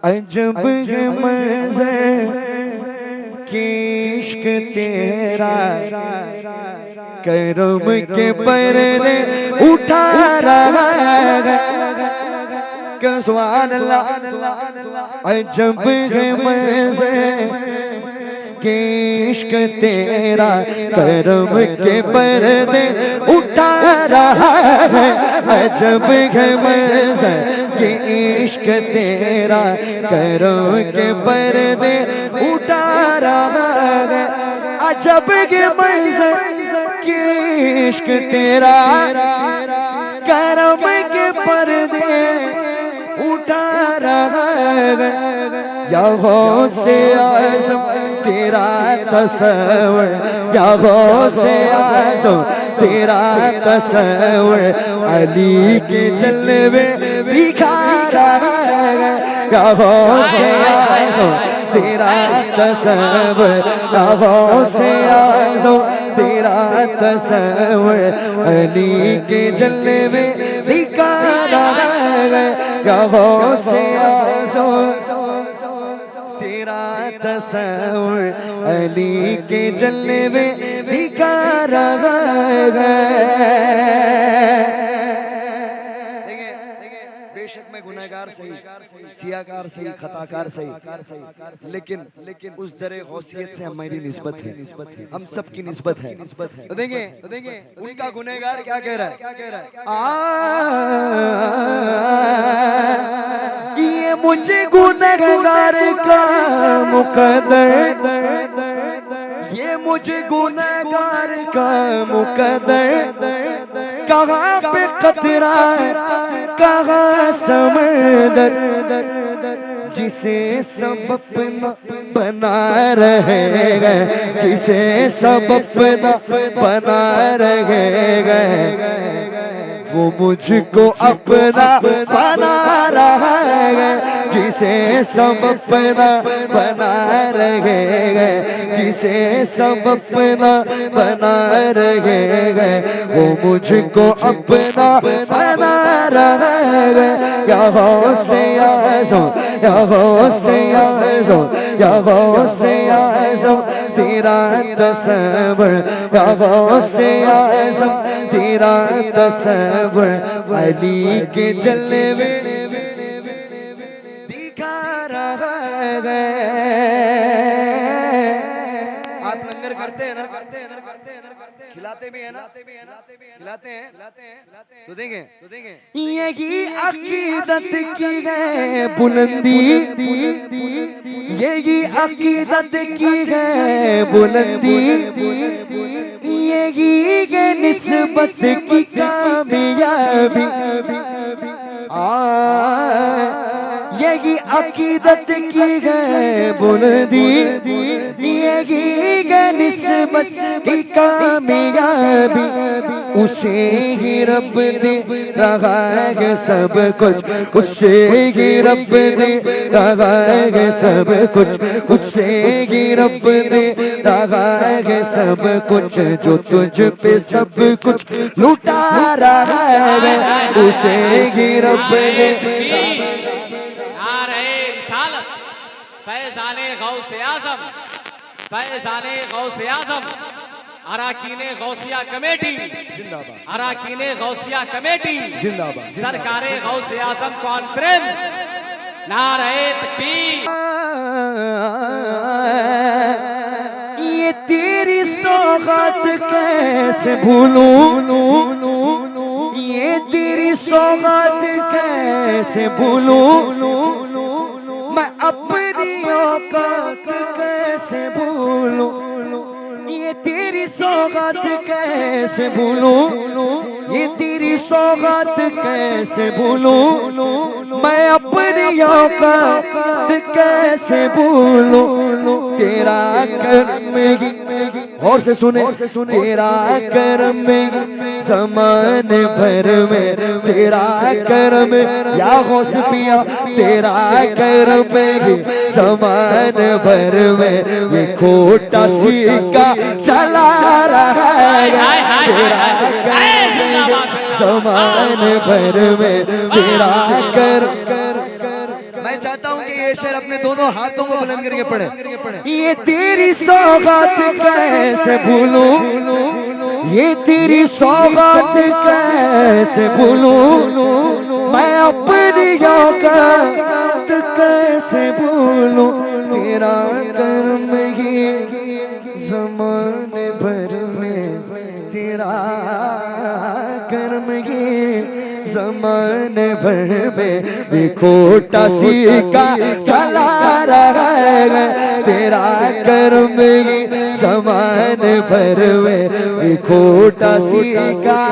अजब है मज़े की इश्क तेरा, करम के पर्दे उठा रहा है। सुभान अल्लाह। अजब है मज़े की इश्क तेरा, करम के पर्दे उठा रहा है। अजब है मज़े की इश्क तेरा, करम के पर्दे उठा रहा है। अजब के मज़े की इश्क तेरा, करम के पर्दे उठा रहा है। या गौसे आज़म तेरा तस्वीर, या गौसे आज़म तेरा तस्वीर, अली के जलवे दिखा रहा है। या गौसे आज़म तेरा तस्वीर, या गौसे आज़म तेरा तस्वीर, अली के जलवे दिखा रहा है। या गौसे आज़म तेरा तस्वीर, अली के जलवे दिखा रहा है। बेशक मैं गुनहगार सही, सियाकार सही, खताकार सही, लेकिन उस दरे गौसियत से हमारी निस्बत है, हम सब की निस्बत है। तो देंगे उनका गुनहगार क्या कह रहा है। ये मुझे गुनहगार का मुकद्दर, ये मुझे गुनहगार का मुकद्दर, कहाँ पे कतरा कहाँ समंदर, जिसे सब अपना बना रहे गए, जिसे सब अपना बना रहे गए, वो मुझको अपना बना रहा है। जिसे सब अपना बना रहे हैं, जिसे सब अपना बना रहे हैं, वो मुझको अपना बना रहा है। या गौसे आज़म, या गौसे आज़म, या गौसे आज़म तेरा तस्वीर, या गौसे आज़म तेरा तस्वीर, अली के जलवे दिखा रहा है। आप लंगर करते हैं ना, खिलाते भी है ना, खिलाते हैं। तो देंगे यही अकीदत की है बुलंदी, यही अकीदत की है बुलंदी, यही है निस्बत की कामयाबी। यही अकीदत की है बुलंदी, यही है निस्बत की कामयाबी। उसे ही रब दे रहा है सब कुछ, उसे ही रब दे रहा है सब कुछ, उसे ही रब दे रहा है सब कुछ, जो तुझ पे सब कुछ लुटा रहा है, उसे ही रब दे। फैज़ाने गौसे आज़म, फैज़ाने गौसे आज़म, अराकीने गौसिया कमेटी जिंदाबाद, अराकीने गौसिया कमेटी जिंदाबाद, सरकारे गौसे आज़म कॉन्फ्रेंस नारे तकबीर। ये तेरी सौगात कैसे भूलूं, ये तेरी सौगात कैसे भूलूं, मैं अपनी औकात कैसे भूलूं, ये तेरी सौगात कैसे भूलूं, ये तेरी सौगात कैसे भूलूं, मैं अपनी औकात कैसे भूलूं। तेरा करम ही, और से सुने, तेरा करम ही ज़मान भर में, तेरा करम या गौस पिया, तेरा करम ही ज़मान भर में, ये खोटा सिक्का चला रहा है। तेरा करम ज़मान भर में, तेरा कर। मैं चाहता हूँ कि ये शेर अपने दोनों हाथों को बुलंद करके पढ़े। ये तेरी सौगात कैसे भूलूं, ये तेरी सौगात कैसे भूलूं, मैं अपनी औकात कैसे भूलूं, तेरा कर्म ये ज़माने भर में, तेरा कर्म ये ज़माने भर में, ये खोटा सिक्का चला रहा है, तेरा कर्म ये ज़माने भर में, ये खोटा सिक्का